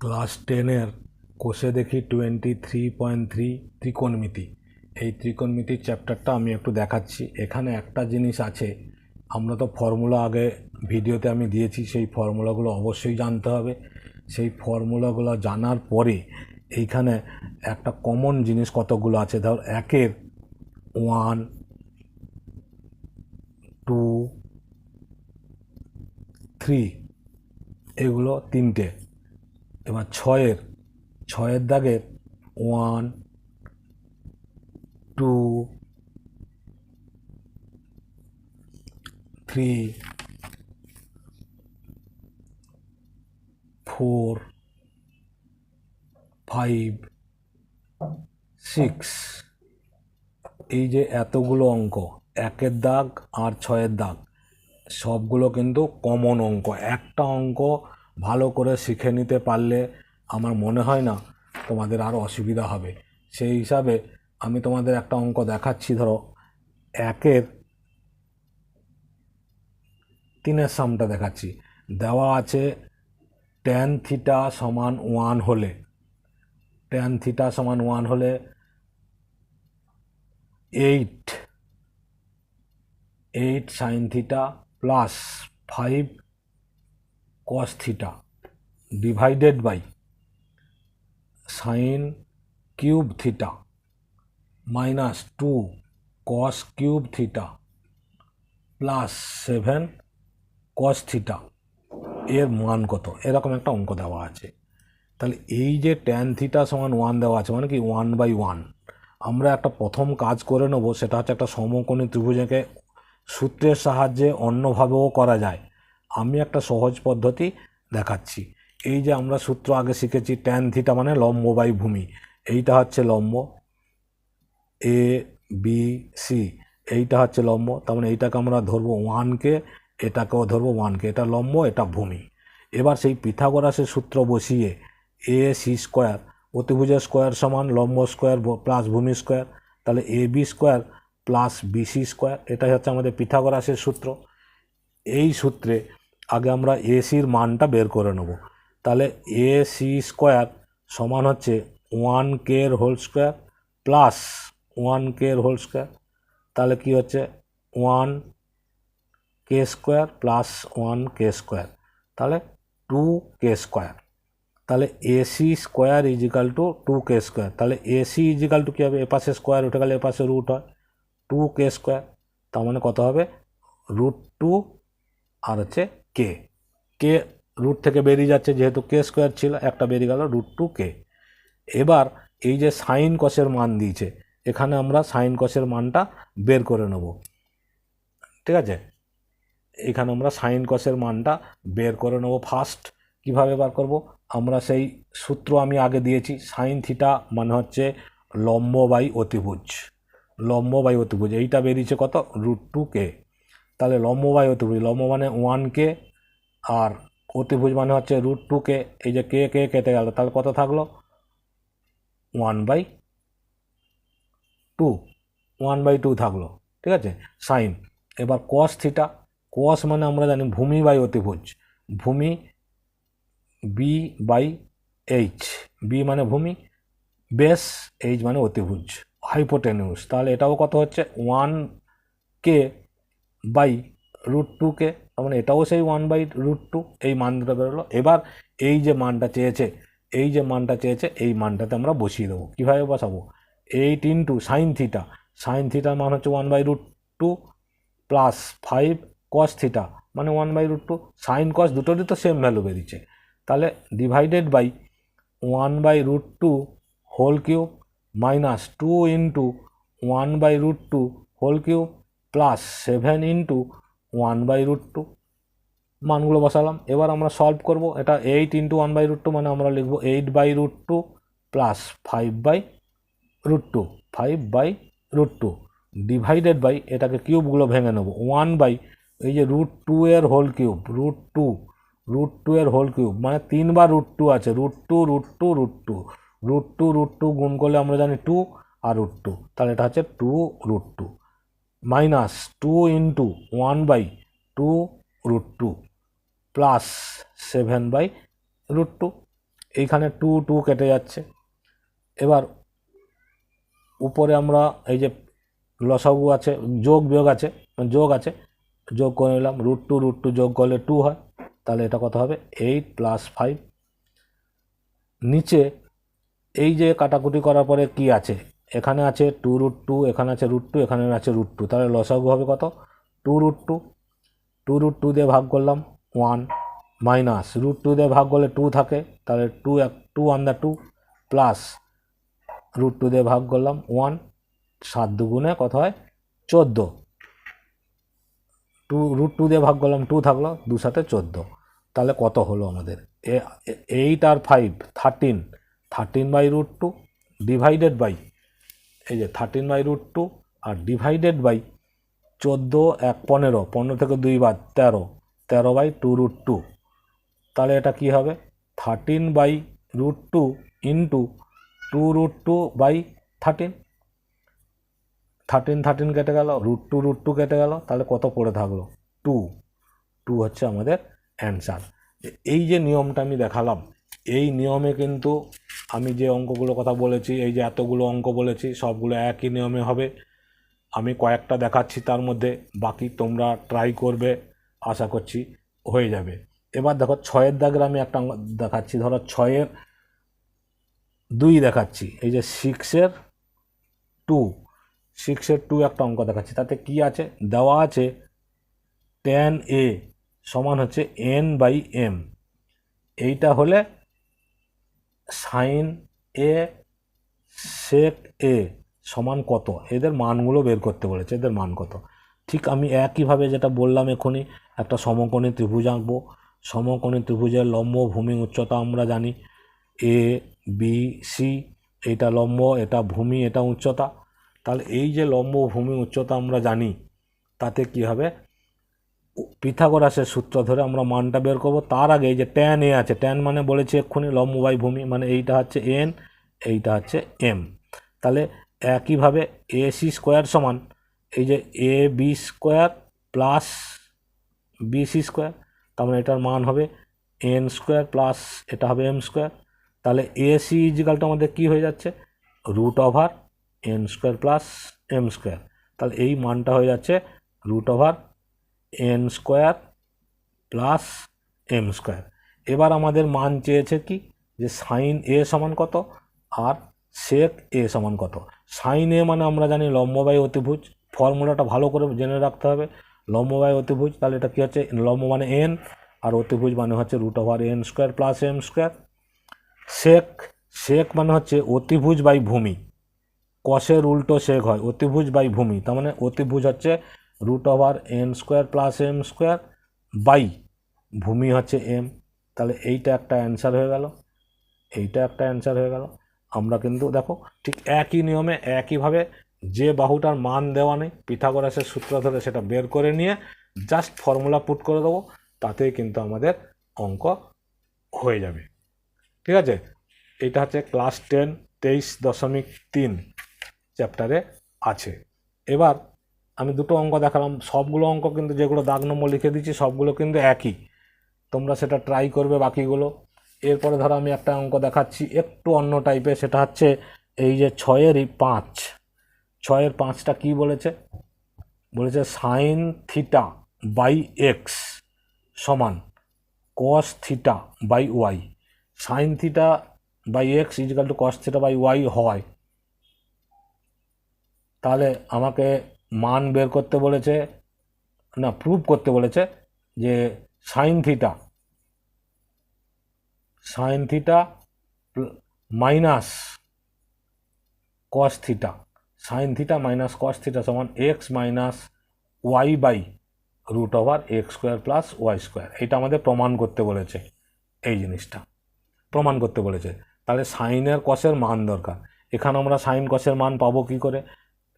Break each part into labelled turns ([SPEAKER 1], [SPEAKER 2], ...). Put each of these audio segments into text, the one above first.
[SPEAKER 1] Class 10-এর কোষে দেখি 23.3 ত্রিকোণমিতি। এই ত্রিকোণমিতির চ্যাপ্টারটা আমি একটু দেখাচ্ছি। এখানে একটা জিনিস আছে, আমরা তো ফর্মুলা আগে ভিডিওতে আমি দিয়েছি, সেই ফর্মুলাগুলো অবশ্যই জানতে হবে। সেই ফর্মুলাগুলো জানার পরে এইখানে একটা কমন জিনিস কতগুলো আছে, ধর 1-এর 1, 2, 3 এগুলো তিনটে। এবার 6-এর দাগের 1, 2, 3, 4, 5, 6, এই যে এতগুলো অঙ্ক, 1-এর দাগ আর 6-এর দাগ সবগুলো কিন্তু কমন অঙ্ক। একটা অঙ্ক ভালো করে শিখে নিতে পারলে আমার মনে হয় না তোমাদের আর অসুবিধা হবে। সেই হিসাবে আমি তোমাদের একটা অঙ্ক দেখাচ্ছি। ধরো 1-এর 3-এর সামটা দেখাচ্ছি। দেওয়া আছে tan থিটা সমান 1 হলে, tan থিটা সমান 1 হলে 8 sin theta plus 5 cos theta divided by sin cube theta minus 2 cos cube theta plus 7 cos theta এর মান কত, এরকম একটা অঙ্ক দেওয়া আছে। তাহলে এই যে tan থিটা সমান 1 দেওয়া আছে, মানে কি 1/1। আমরা একটা প্রথম কাজ করে নেব, সেটা হচ্ছে একটা সমকোণী ত্রিভুজকে সূত্রের সাহায্যে অন্যভাবেও করা যায়। আমি একটা সহজ পদ্ধতি দেখাচ্ছি। এই যে আমরা সূত্র আগে শিখেছি, tan থিটা মানে লম্ব বাই ভূমি। এইটা হচ্ছে লম্ব এ বি সি, এইটা হচ্ছে লম্ব, তার মানে এইটাকে আমরা ধরবো 1কে, এটাকেও ধরবো 1কে, এটা লম্ব, এটা ভূমি। এবার সেই পিথাগোরাসের সূত্র বসিয়ে এ সি স্কোয়ার অতিভুজের স্কোয়ার সমান লম্ব স্কোয়ার প্লাস ভূমি স্কোয়ার, তাহলে A B square plus BC square, এটাই হচ্ছে আমাদের পিথাগোরাসের সূত্র। এই সূত্রে আগে আমরা এসির মানটা বের করে নেব। তাহলে এ সি স্কোয়ার সমান হচ্ছে 1k এর হোল স্কোয়ার প্লাস 1k এর হোল স্কোয়ার, তাহলে কি হচ্ছে 1k square plus 1k square, তাহলে 2k স্কোয়ার। তাহলে AC square equal to 2k square. তাহলে এসি ইজিক্যাল টু কী হবে, এপাশে স্কোয়ার উঠে গেলে এপাশে রুট হয়, 2k স্কোয়ার। তার মানে কত হবে, √2 আর হচ্ছে কে, কে রুট থেকে বেরিয়ে যাচ্ছে, যেহেতু কে স্কোয়ার ছিল, একটা বেরিয়ে গেল √2k। এবার এই যে সাইন কসের মান দিয়েছে, এখানে আমরা সাইন কসের মানটা বের করে নেব। ঠিক আছে, এখানে আমরা সাইন কসের মানটা বের করে নেব। ফার্স্ট কিভাবে বার করব, আমরা সেই সূত্র আমি আগে দিয়েছি, সাইন থিটা মানে হচ্ছে লম্ব বাই অতিভুজ, লম্ব বাই অতিভুজ। এইটা বেরিয়েছে কত, √2k। তাহলে লম্ব বাই অতিভুজ, লম্ব মানে 1k আর অতিভুজ মানে হচ্ছে √2k। এই যে কে কে কেটে গেল, তাহলে কত থাকলো 1/2, 1/2 থাকলো। ঠিক আছে, সাইন। এবার কস থিটা, কস মানে আমরা জানি ভূমি বাই অতিভুজ, ভূমি b/h, বি মানে ভূমি, বেস এইচ মানে অতিভুজ, হাইপোটেনিউস। তাহলে এটাও কত হচ্ছে 1k বাই √2k, তার মানে এটাও সেই 1/√2, এই মান দুটো বেরোলো। এবার এই যে মানটা চেয়েছে, এই যে মানটা চেয়েছে, এই মানটাতে আমরা বসিয়ে দেবো। কীভাবে বসাবো, 8 ইন্টু সাইন থিটা, সাইন থিটার মান হচ্ছে 1/√2 প্লাস 5 কস থিটা মানে 1/√2, সাইন কস দুটোরই তো সেম ভ্যালু বেরিয়েছে। তাহলে divided by 1/√2 whole cube minus 2 into 1/√2 whole cube plus 7 into 1/√2, মানগুলো বসালাম। এবার আমরা সলভ করব। এটা 8 ইন্টু 1/√2 মানে আমরা লিখব 8/√2 প্লাস 5/√2, 5/√2 ডিভাইডেড বাই, এটাকে কিউবগুলো ভেঙে নেব, 1 বাই এই যে √2 এর হোল কিউব, √2 এর হোল কিউব মানে 3বার √2 আছে, √2 গুণ করলে আমরা জানি 2 আর √2, তাহলে এটা হচ্ছে 2√2 মাইনাস 2 ইন্টু 1/2 √2 প্লাস 7/√2, এইখানে টু টু কেটে যাচ্ছে। এবার উপরে আমরা এই যে লসাগু আছে, যোগ বিয়োগ আছে, যোগ করে নিলাম, √2 যোগ করলে 2 হয়, তাহলে এটা কত হবে 8 + 5। নিচে এই যে কাটাকুটি করার পরে কি আছে, এখানে আছে 2√2, এখানে আছে √2, এখানে আছে √2, তাহলে লসাগু হবে কত 2√2। 2√2 দিয়ে ভাগ করলাম 1, মাইনাস √2 দিয়ে ভাগ করলে 2 থাকে, তাহলে 2 প্লাস √2 দিয়ে ভাগ করলাম 1, 7 দুগুণে কত হয় 14। √2 দিয়ে ভাগ করলাম 2 থাকলো, 2 7 14, তাহলে কত হলো আমাদের 8 আর 5 13, 13/√2 ডিভাইডেড বাই এই যে 13/√2 আর ডিভাইডেড বাই 14, 1 15, 15 থেকে 2 বাদ 13, 13/2√2, তাহলে এটা কি হবে 13/√2 ইন্টু 2√2/13, 13 কেটে গেল, √2 কেটে গেল, তাহলে কত পড়ে থাকলো 2 হচ্ছে আমাদের অ্যান্সার। এই যে নিয়মটা আমি দেখালাম, এই নিয়মে কিন্তু আমি যে অঙ্কগুলো কথা বলেছি, এই যে এতগুলো অঙ্ক বলেছি, সবগুলো একই নিয়মে হবে। আমি কয়েকটা দেখাচ্ছি তার মধ্যে, বাকি তোমরা ট্রাই করবে, আশা করছি হয়ে যাবে। এবার দেখো 6-এর দাগের আমি একটা অঙ্ক দেখাচ্ছি, ধরো 6-এর 2 দেখাচ্ছি, এই যে 6-এর 2 একটা অঙ্ক দেখাচ্ছি। তাতে কি আছে, দেওয়া আছে tan a সমান হচ্ছে n/m, এইটা হলে sin a sec a সমান কত, এদের মানগুলো বের করতে বলেছে, এদের মান কত। ঠিক আমি একইভাবে যেটা বললাম এখনই, একটা সমকোণী ত্রিভুজ আঁকবো। সমকোণী ত্রিভুজের লম্ব ভূমি উচ্চতা আমরা জানি a b c, এইটা লম্ব, এটা ভূমি, এটা উচ্চতা। তাহলে এই যে লম্ব ভূমি উচ্চতা আমরা জানি, তাতে কি হবে, পিথাগোরাসের সূত্র ধরে আমরা মানটা বের করব। তার আগে এই যে tan a আছে, tan মানে বলেছি এক্ষুনি লম্ব বাই ভূমি, মানে এইটা হচ্ছে n, এইটা হচ্ছে m। তাহলে একইভাবে ac স্কোয়ার সমান এই যে ab square plus bc square, তার মানে এটার মান হবে n স্কোয়ার প্লাস এটা হবে m স্কোয়ার। তাহলে ac ইজিক্যালটা আমাদের কি হয়ে যাচ্ছে, √n square plus m square. তাহলে এই মানটা হয়ে যাচ্ছে √n square plus m square. এবার আমাদের মান চেয়েছে কি, যে সাইন a সমান কত আর সেক a সমান কত। সাইন a মানে আমরা জানি লম্ব বাই অতিভুজ, ফর্মুলাটা ভালো করে জেনে রাখতে হবে, লম্ব বাই অতিভুজ। তাহলে এটা কী হচ্ছে, লম্ব মানে n আর অতিভুজ মানে হচ্ছে √n square plus m square. Sec মানে হচ্ছে অতিভুজ বাই ভূমি, কসের উল্টো সেক হয়, অতিভুজ বাই ভূমি, তার মানে অতিভুজ হচ্ছে √n square plus m square by ভূমি হচ্ছে m। তাহলে এইটা একটা অ্যান্সার হয়ে গেল, এইটা একটা অ্যান্সার হয়ে গেল। আমরা কিন্তু দেখো ঠিক একই নিয়মে একইভাবে যে বাহুটার মান দেওয়া নেই, পিথাগোরাসের সূত্র ধরে সেটা বের করে নিয়ে জাস্ট ফর্মুলা পুট করে দেবো, তাতেই কিন্তু আমাদের অঙ্ক হয়ে যাবে। ঠিক আছে, এইটা হচ্ছে ক্লাস 10 23.3 চ্যাপ্টারে আছে। এবার আমি দুটো অঙ্ক দেখালাম, সবগুলো অঙ্ক কিন্তু যেগুলো দাগ নম্বর লিখে দিচ্ছি সবগুলো কিন্তু একই, তোমরা সেটা ট্রাই করবে বাকিগুলো। এরপরে ধরো আমি একটা অঙ্ক দেখাচ্ছি একটু অন্য টাইপের, সেটা হচ্ছে এই যে 6-এর 5, 6-এর 5টা কী বলেছে, বলেছে সাইন থিটা বাই এক্স সমান cos theta by y. Sine theta by x equal to cos theta by y হয়, তাহলে আমাকে মান বের করতে বলেছে, না প্রুভ করতে বলেছে যে sine theta minus cos theta, sine theta minus cos theta সমান x minus y by √x square plus y square. এটা আমাদের প্রমাণ করতে বলেছে, এই জিনিসটা প্রমাণ করতে বলেছে। তাহলে সাইনের কসের মান দরকার। এখানে আমরা সাইন কসের মান পাবো কী করে,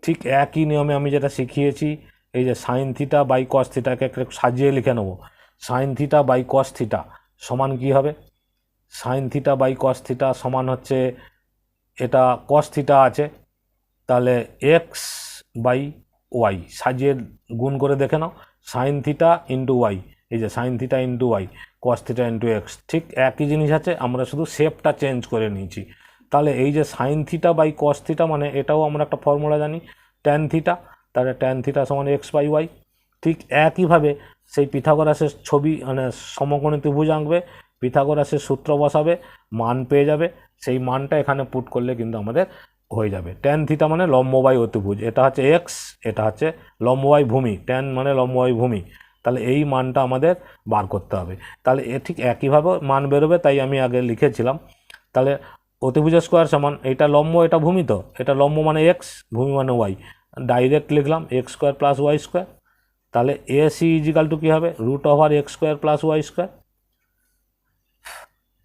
[SPEAKER 1] ঠিক একই নিয়মে আমি যেটা শিখিয়েছি, এই যে সাইন থিটা বাই কস থিটাকে একটু সাজিয়ে লিখে নেব। Sine theta by cos theta সমান কী হবে, sine theta by cos theta সমান হচ্ছে, এটা কস থিটা আছে, তাহলে এক্স বাই ওয়াই সাজিয়ে গুণ করে দেখে নাও, সাইন থিটা ইন্টু ওয়াই, এই যে sine theta into y, cos theta into x, ঠিক একই জিনিস আছে, আমরা শুধু শেপটা চেঞ্জ করে নিয়েছি। তাহলে এই যে sine theta by cos theta মানে এটাও আমরা একটা ফর্মুলা জানি, ট্যান থিটা, তাহলে ট্যান থিটা সমান এক্স বাই ওয়াই। ঠিক একইভাবে সেই পিথাগোরাসের ছবি মানে সমকোণী ত্রিভুজ আঁকবে, পিথাগোরাসের সূত্র বসাবে, মান পেয়ে যাবে, সেই মানটা এখানে পুট করলে কিন্তু আমাদের হয়ে যাবে। ট্যান থিটা মানে লম্ব বাই অতিভুজ, এটা হচ্ছে এক্স, এটা হচ্ছে লম্ব বাই ভূমি, ট্যান মানে লম্ব বাই ভূমি, তাহলে এই মানটা আমাদের বার করতে হবে। তাহলে ঠিক একইভাবে মান বেরোবে, তাই আমি আগে লিখেছিলাম। তাহলে অতিভুজের স্কোয়ার সমান, এটা লম্ব এটা ভূমি, তো এটা লম্ব মানে এক্স, ভূমি মানে ওয়াই, ডাইরেক্ট লিখলাম x square plus y square. তাহলে এসি ইজিক্যাল টু কী হবে, root over x square plus y square.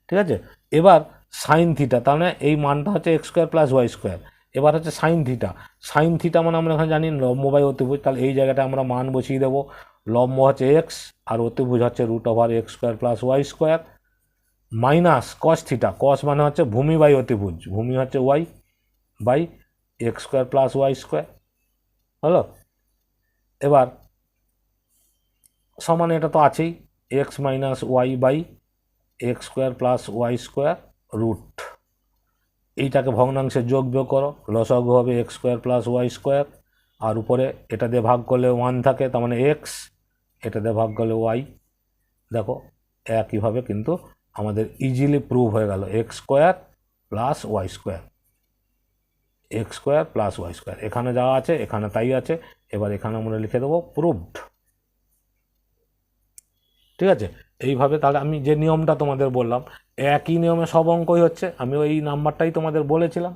[SPEAKER 1] ঠিক আছে, এবার সাইন থিটা, তাহলে এই মানটা হচ্ছে x square plus y square. এবার হচ্ছে সাইন থিটা, সাইন থিটা মানে আমরা এখানে জানি লম্ব বাই অতিভুজ, তাহলে এই জায়গাটা আমরা মান বসিয়ে দেবো, লম্ব হচ্ছে এক্স আর অতিভুজ হচ্ছে root over x square plus y square, minus cos theta, cos মানে হচ্ছে ভূমি বাই অতিভুজ, ভূমি হচ্ছে y by x square plus y square, হলো। এবার সমান এটা তো আছেই, x minus y by x square plus y square root, এইটাকে ভগ্নাংশে যোগ বিয়োগ করো, লসাগু হবে x square plus y square, আর উপরে এটা দিয়ে ভাগ করলে 1 থাকে, তার মানে এক্স, এটা দিয়ে ভাগ করলে ওয়াই। দেখো একইভাবে কিন্তু আমাদের ইজিলি প্রুভ হয়ে গেল, x square plus y square, x square plus y square, এখানে যা আছে এখানে তাই আছে। এবার এখানে আমরা লিখে দেবো প্রুভড। ঠিক আছে, এইভাবে তাহলে আমি যে নিয়মটা তোমাদের বললাম, একই নিয়মে সব অঙ্কই হচ্ছে, আমিও এই নাম্বারটাই তোমাদের বলেছিলাম।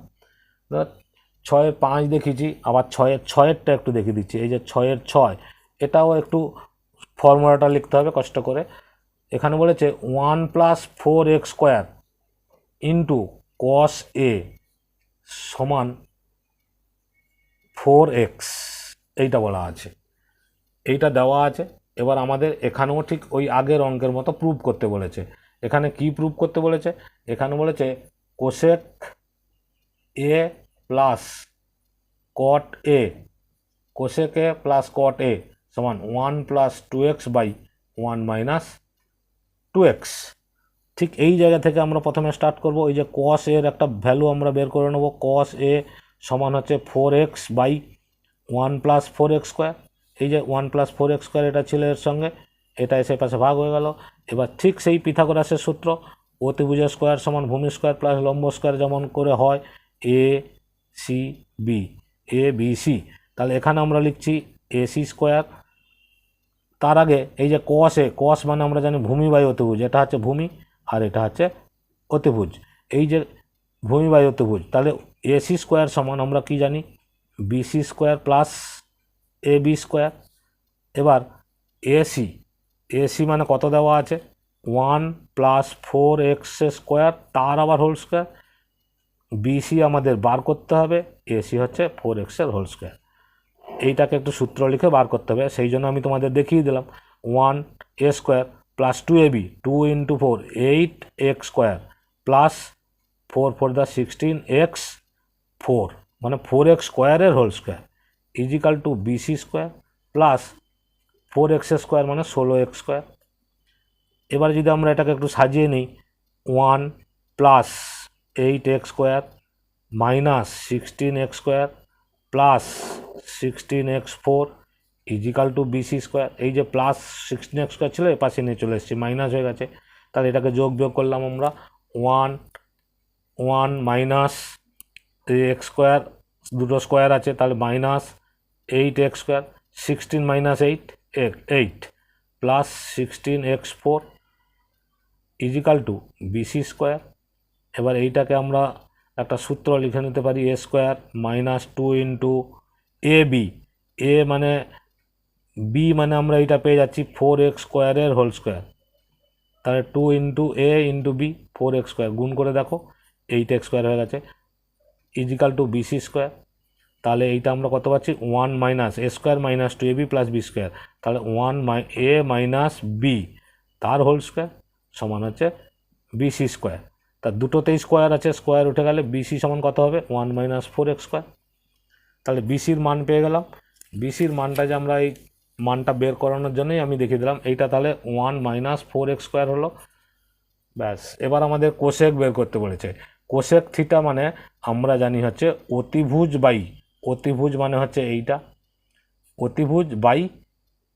[SPEAKER 1] 6-5 দেখিয়েছি, আবার 6-6টা একটু দেখিয়ে দিচ্ছি, এই যে 6-6, এটাও একটু ফর্মুলাটা লিখতে হবে কষ্ট করে। এখানে বলেছে 1 plus 4x square into cos A সমান 4x, এইটা বলা আছে, এইটা দেওয়া আছে। এবার আমাদের এখানেও ঠিক ওই আগের অঙ্কের মতো প্রুভ করতে বলেছে। এখানে কি প্রুভ করতে বলেছে, এখানে বলেছে cosec A plus cot A, cosec A plus cot A সমান 1 plus 2x by 1 minus 2x। ঠিক এই জায়গা থেকে আমরা প্রথমে স্টার্ট করব, ওই যে কস এর একটা ভ্যালু আমরা বের করে নেব, কস এ সমান হচ্ছে 4x by 1 plus 4x square, এই যে 1 প্লাস 4x স্কোয়ার এটা ছিল এর সঙ্গে, এটা এসে পাশে ভাগ হয়ে গেল। এবার ঠিক সেই পিথাগোরাসের সূত্র, অতিভুজের স্কোয়ার সমান ভূমি স্কোয়ার প্লাস লম্ব স্কোয়ার যেমন করে হয় A C B, A B C, তাহলে এখানে আমরা লিখছি এ সি স্কোয়ার। তার আগে এই যে কস এ, কস মানে আমরা জানি ভূমি বাই অতিভুজ, এটা হচ্ছে ভূমি আর এটা হচ্ছে অতিভুজ, এই যে ভূমি বাই অতিভুজ, তাহলে এসি স্কোয়ার সমান আমরা কি জানি বিসি স্কোয়ার প্লাস এ বি স্কোয়ার। এবার এসি, এসি মানে কত দেওয়া আছে 1 প্লাস 4x স্কোয়ার, তার আবার হোল স্কোয়ার, বিসি আমাদের বার করতে হবে, এসি হচ্ছে 4x এর হোল স্কোয়ার। এইটাকে একটু সূত্র লিখে বার করতে হবে, সেই জন্য আমি তোমাদের দেখিয়ে দিলাম 1 A square plus 2ab, 2 into 4 8x square plus 4 4 দা 16x 4 মানে 4x স্কোয়ারের whole square equal to BC square plus 4x square মানে 16x স্কোয়ার। এবার যদি আমরা এটাকে একটু সাজিয়ে নিই, 1 plus 8x square minus 16x square plus 16x4 equal to BC square, এই যে প্লাস 16x স্কোয়ার ছিল এ পাশে নিয়ে চলে এসেছি, মাইনাস হয়ে গেছে, তাহলে এটাকে যোগ বিয়োগ করলাম আমরা 1 মাইনাস এক্স স্কোয়ার, দুটো স্কোয়ার আছে তাহলে minus 8x square, 16 minus 8 plus 16x4 equal to BC square. এবার এইটাকে আমরা একটা সূত্র লিখে নিতে পারি, a square minus 2 into a b, a মানে বি মানে আমরা এইটা পেয়ে যাচ্ছি 4x স্কোয়ারের হোল স্কোয়ার, তাহলে 2 ইন্টু এ ইন্টু বি 4x স্কোয়ার, গুণ করে দেখো 8x স্কোয়ার হয়ে গেছে ইজিক্যাল টু বিসি স্কোয়ার। তাহলে এইটা আমরা কত পাচ্ছি 1 minus A square minus 2ab plus B square, তাহলে 1 এ মাইনাস বি তার হোল স্কোয়ার সমান হচ্ছে বিসি স্কোয়ার। তার দুটোতেই স্কোয়ার আছে, স্কোয়ার উঠে গেলে বিসি সমান কত হবে 1 মাইনাস 4x স্কোয়ার। তাহলে বিসির মান পেয়ে গেলাম, বিসির মানটা যে আমরা এই মানটা বের করানোর জন্যই আমি দেখিয়ে দিলাম। এইটা তাহলে 1 মাইনাস 4x স্কোয়ার হলো। ব্যাস, এবার আমাদের কোসেক বের করতে বলেছে। কোসেক থিটা মানে আমরা জানি হচ্ছে অতিভুজ বাই, অতিভুজ মানে হচ্ছে এইটা, অতিভুজ বাই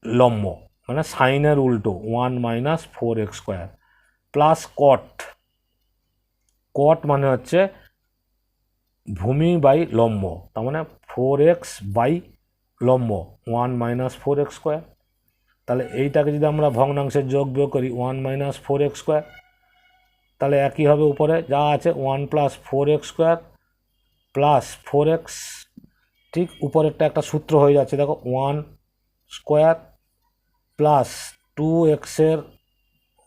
[SPEAKER 1] লম্ব মানে সাইনের উল্টো 1 minus 4x square plus cot, cot মানে হচ্ছে ভূমি বাই লম্ব, তার মানে 4x বাই লম্ব 1 মাইনাস 4x স্কোয়ার। তাহলে এইটাকে যদি আমরা ভগ্নাংশের যোগ বিয়োগ করি 1 মাইনাস 4x স্কোয়ার, তাহলে একই হবে উপরে যা আছে 1 plus 4x square plus 4x, ঠিক উপরেরটা একটা সূত্র হয়ে যাচ্ছে দেখো, 1 স্কোয়ার প্লাস 2x এর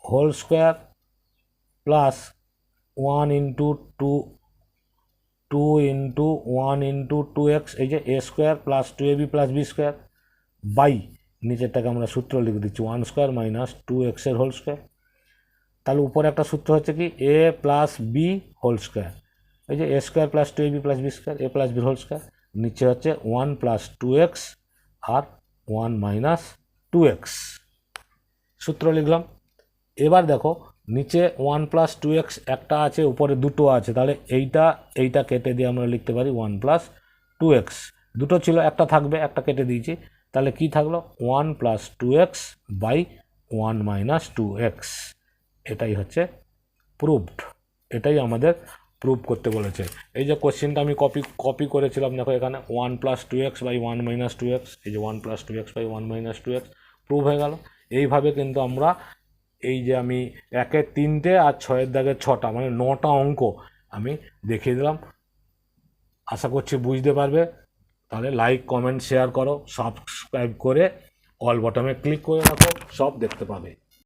[SPEAKER 1] whole square plus 1 into 2 into 1 into 2x, এই যে a square plus 2ab plus b square by নিচেরটাকে আমরা সূত্র লিখে দিচ্ছি 1 স্কোয়ার মাইনাস 2x এর হোল স্কোয়ার। তাহলে উপরে একটা সূত্র হচ্ছে কি a plus b whole square, এই যে a square plus 2ab plus b square, a plus b whole square, নিচে হচ্ছে 1 প্লাস 2x আর 1 মাইনাস 2x, সূত্র লিখলাম। এবার দেখো নিচে 1 প্লাস 2x একটা আছে, উপরে দুটো আছে, তাহলে এইটা কেটে দিয়ে আমরা লিখতে পারি 1 প্লাস 2x, দুটো ছিল একটা থাকবে, একটা কেটে দিয়েছি, তাহলে কি থাকলো 1 plus 2x by 1 minus 2x। এটাই হচ্ছে প্রুভড, এটাই আমাদের প্রুভ করতে বলেছে। এই যে কোশ্চেনটা আমি কপি করেছিলাম দেখো এখানে 1 plus 2x by 1 minus 2x, এই যে 1 plus 2x by 1 minus 2x prove হয়ে গেল। এইভাবে কিন্তু আমরা এই যে আমি 1-এর 3টে আর 6-এর দাগের 6টা মানে 9টা অঙ্ক আমি দেখিয়ে দিলাম। আশা করছি বুঝতে পারবে। তাহলে লাইক কমেন্ট শেয়ার করো, সাবস্ক্রাইব করে অল বটমে ক্লিক করে রাখো, সব দেখতে পাবে।